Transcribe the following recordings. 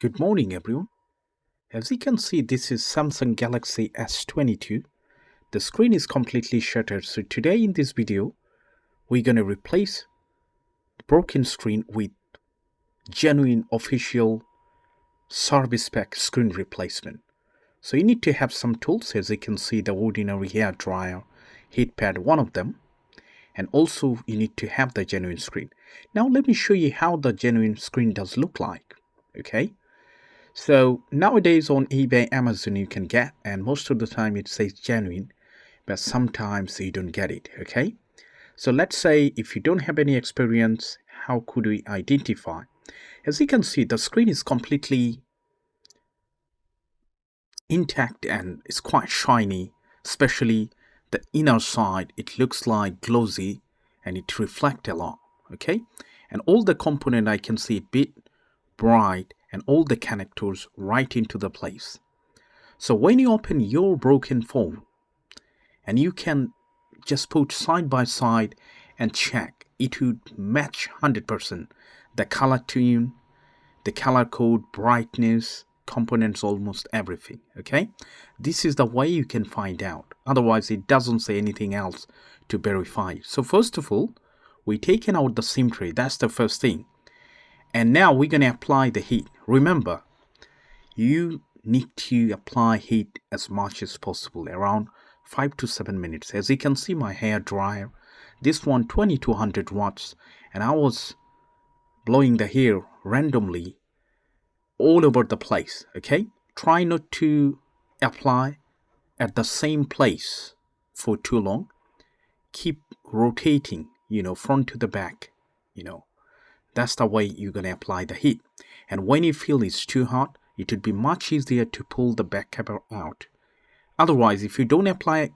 Good morning, everyone. As you can see, this is Samsung Galaxy S22. The screen is completely shattered. So today in this video, we're going to replace the broken screen with genuine official service pack screen replacement. So you need to have some tools. As you can see, the ordinary hair dryer, heat pad, one of them. And also you need to have the genuine screen. Now let me show you how the genuine screen does look like. Okay. So nowadays on eBay, Amazon you can get, and most of the time it says genuine, but sometimes you don't get it. Okay. So let's say if you don't have any experience, how could we identify? As you can see, the screen is completely intact and it's quite shiny, especially the inner side. It looks like glossy and it reflects a lot. Okay. And all the component I can see a bit bright and all the connectors right into the place. So when you open your broken phone and you can just put side by side and check, it would match 100%. The color tune, the color code, brightness, components, almost everything. Okay, this is the way you can find out. Otherwise it doesn't say anything else to verify. So first of all, we taken out the SIM tray. That's the first thing. And now we're going to apply the heat. Remember, you need to apply heat as much as possible, around 5 to 7 minutes. As you can see, my hair dryer, this one 2200 watts, and I was blowing the hair randomly all over the place. Okay, try not to apply at the same place for too long. Keep rotating, front to the back. That's the way you're going to apply the heat. And when you feel it's too hot, it would be much easier to pull the back cover out. Otherwise, if you don't apply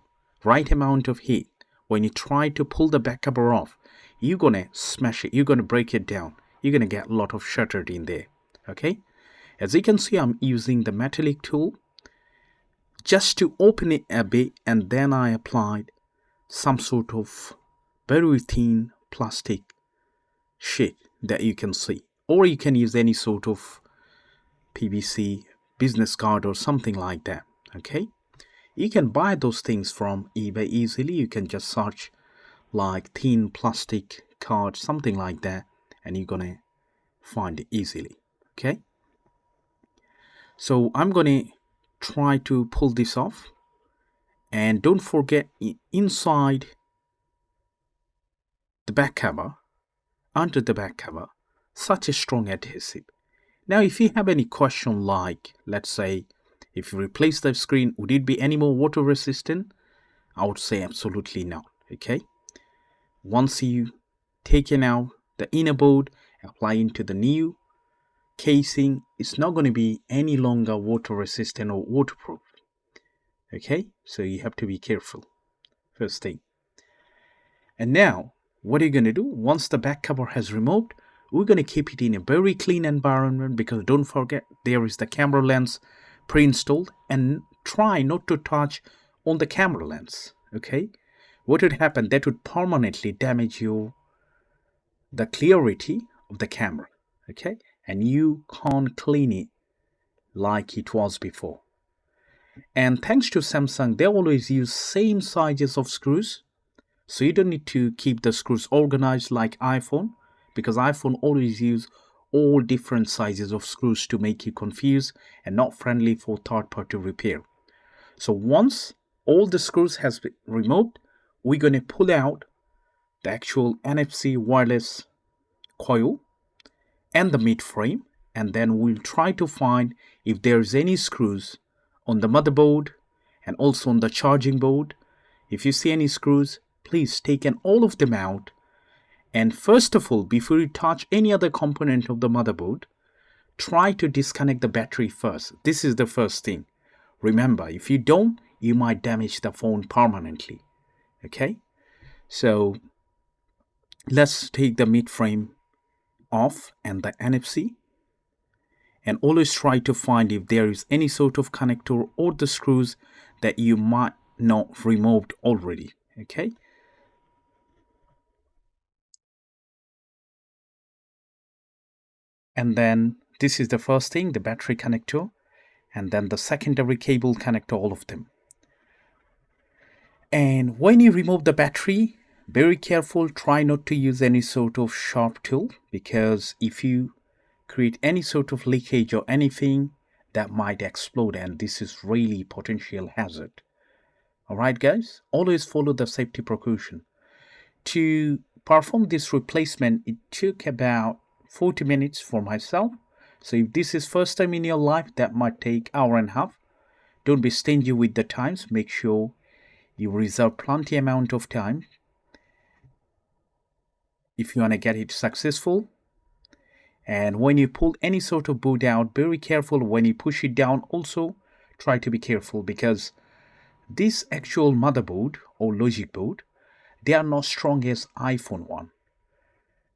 right amount of heat, when you try to pull the back cover off, you're going to smash it. You're going to break it down. You're going to get a lot of shattered in there. Okay. As you can see, I'm using the metallic tool just to open it a bit, and then I applied some sort of very thin plastic sheet that you can see, or you can use any sort of PVC business card or something like that. Okay, you can buy those things from eBay easily. You can just search like thin plastic card, something like that, and you're gonna find it easily. Okay, so I'm gonna try to pull this off, and don't forget inside the back cover, under the back cover, such a strong adhesive. Now if you have any question, like let's say if you replace the screen, would it be any more water resistant? I would say absolutely not. Okay, once you taken out the inner board, apply into the new casing, it's not going to be any longer water resistant or waterproof. Okay, so you have to be careful, first thing. And now what are you going to do? Once the back cover has removed, we're going to keep it in a very clean environment, because don't forget there is the camera lens pre-installed, and try not to touch on the camera lens. Okay, what would happen? That would permanently damage the clarity of the camera. Okay, and you can't clean it like it was before. And thanks to Samsung, they always use same sizes of screws, so you don't need to keep the screws organized like iPhone, because iPhone always use all different sizes of screws to make you confused and not friendly for third-party repair. So once all the screws has been removed, we're going to pull out the actual NFC wireless coil and the mid frame, and then we'll try to find if there's any screws on the motherboard and also on the charging board. If you see any screws, please take all of them out. And first of all, before you touch any other component of the motherboard, try to disconnect the battery first. This is the first thing. Remember, if you don't, you might damage the phone permanently. Okay, so let's take the mid frame off and the NFC, and always try to find if there is any sort of connector or the screws that you might not removed already. Okay, and then This is the first thing, the battery connector, and then the secondary cable connector, all of them. And when you remove the battery, very careful, try not to use any sort of sharp tool, because if you create any sort of leakage or anything, that might explode, and this is really potential hazard. All right, guys, always follow the safety precaution. To perform this replacement, it took about 40 minutes for myself. So if this is first time in your life, that might take hour and a half. Don't be stingy with the times. Make sure you reserve plenty amount of time if you want to get it successful. And when you pull any sort of board out, very careful. When you push it down, also try to be careful, because this actual motherboard or logic board, they are not strong as iPhone one.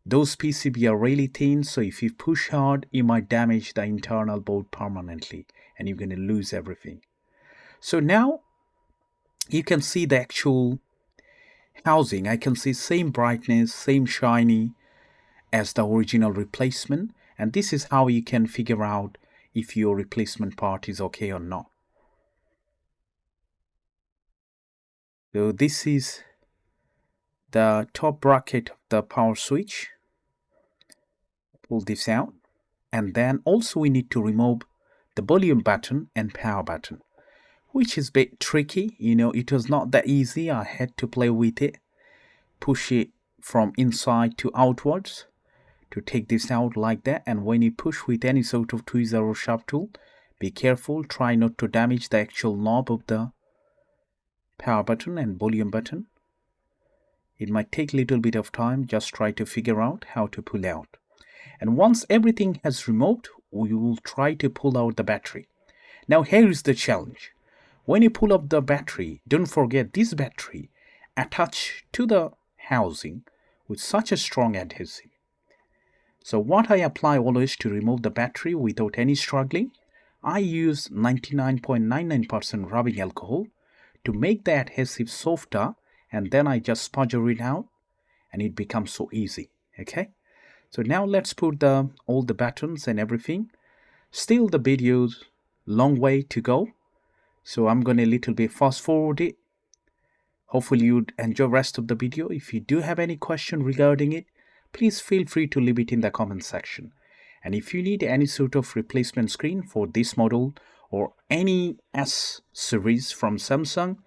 Those PCB are really thin, so if you push hard, you might damage the internal board permanently and you're going to lose everything. So now you can see the actual housing. I can see same brightness, same shiny as the original replacement, and this is how you can figure out if your replacement part is okay or not. So this is the top bracket of the power switch. Pull this out, and then also we need to remove the volume button and power button, which is a bit tricky. It was not that easy. I had to play with it, push it from inside to outwards to take this out like that. And when you push with any sort of tweezer or sharp tool, be careful, try not to damage the actual knob of the power button and volume button. It might take a little bit of time. Just try to figure out how to pull out. And once everything has removed, we will try to pull out the battery. Now here is the challenge. When you pull up the battery, don't forget this battery attached to the housing with such a strong adhesive. So what I apply always to remove the battery without any struggling, I use 99.99% rubbing alcohol to make the adhesive softer, and then I just spudger it out and it becomes so easy. Okay. So now let's put all the buttons and everything. Still the video's long way to go, so I'm going to a little bit fast forward it. Hopefully you'd enjoy the rest of the video. If you do have any question regarding it, please feel free to leave it in the comment section. And if you need any sort of replacement screen for this model or any S series from Samsung,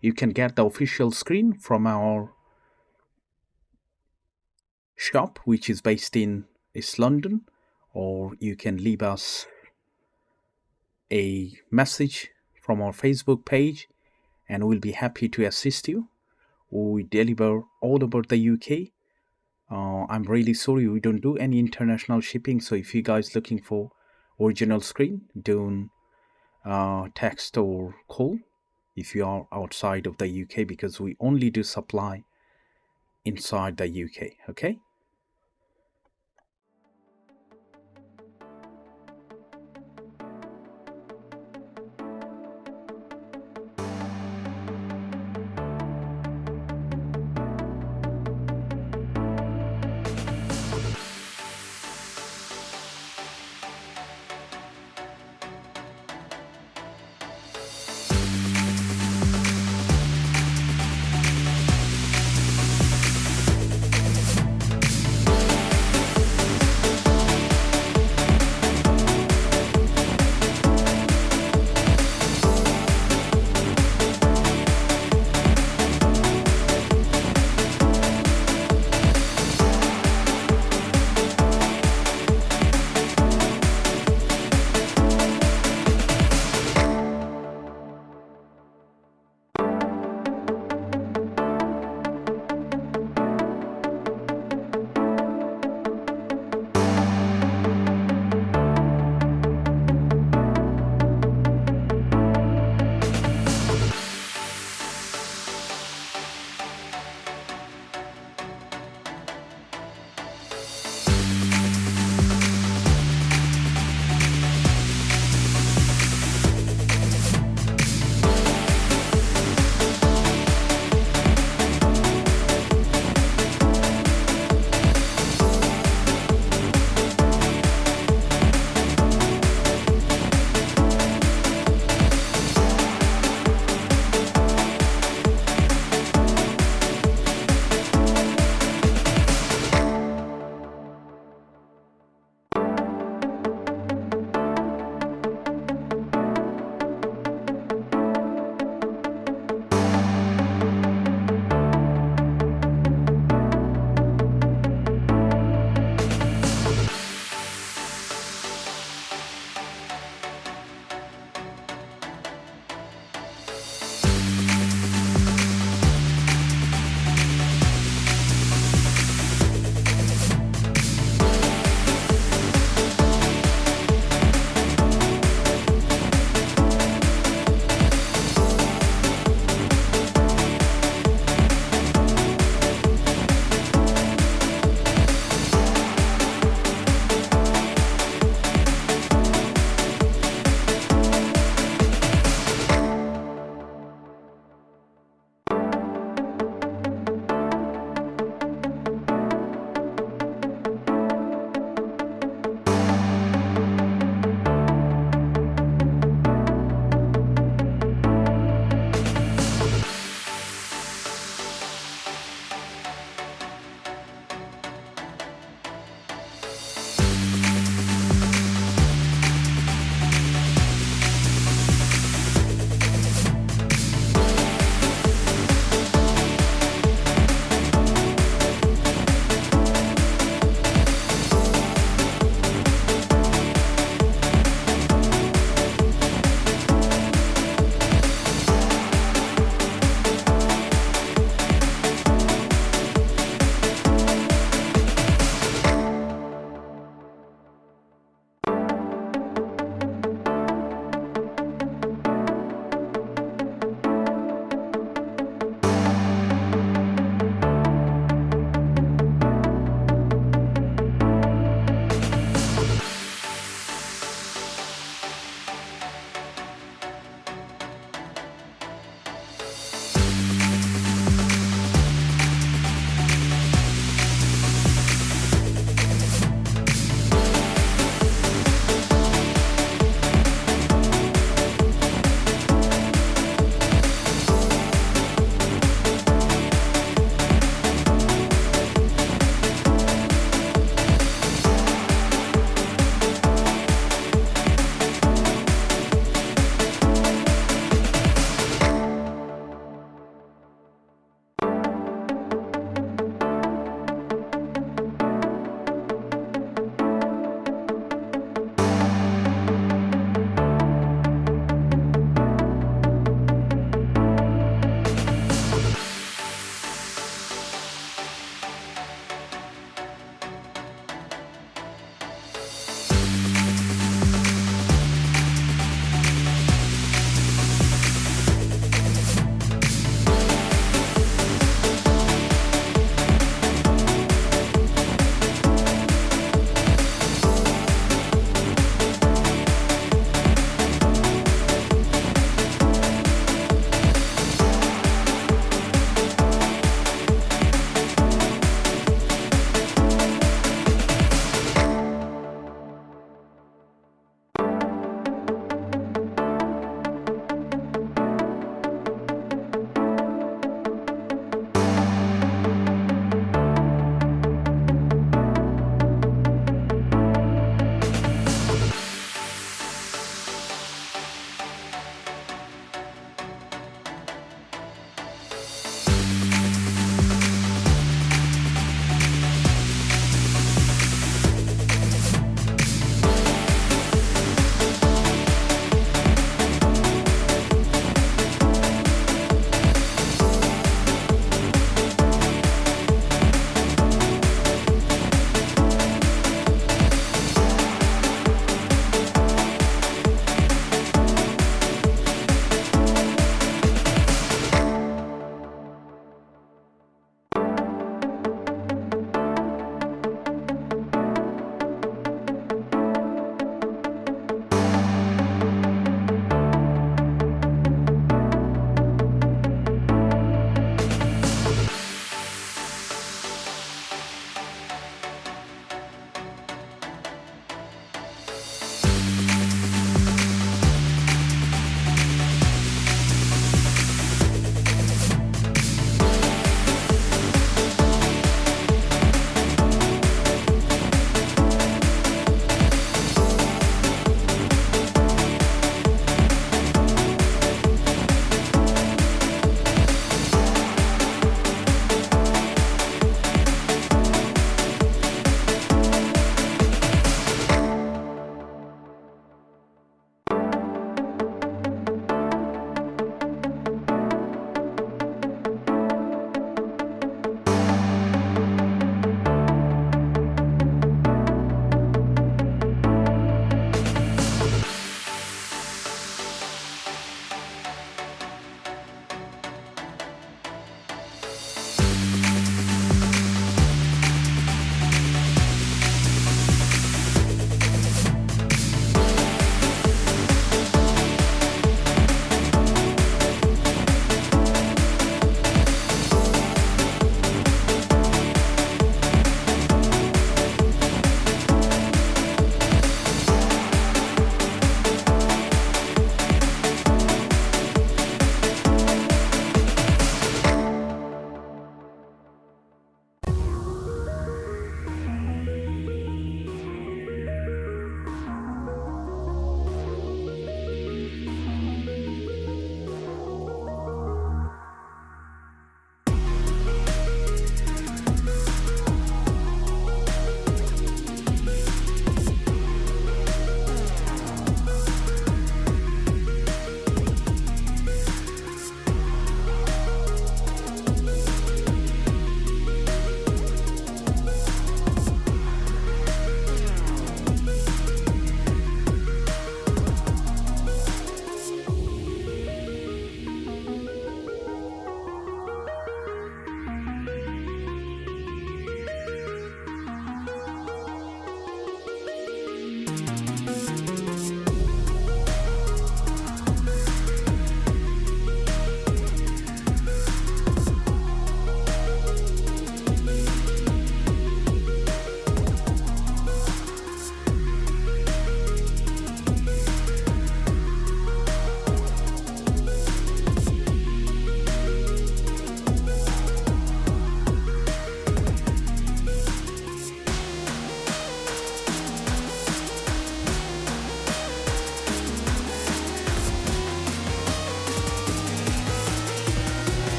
you can get the official screen from our shop, which is based in East London, or you can leave us a message from our Facebook page and we'll be happy to assist you. We deliver all over the UK. I'm really sorry we don't do any international shipping, so if you guys looking for original screen, don't text or call if you are outside of the UK, because we only do supply inside the UK. Okay.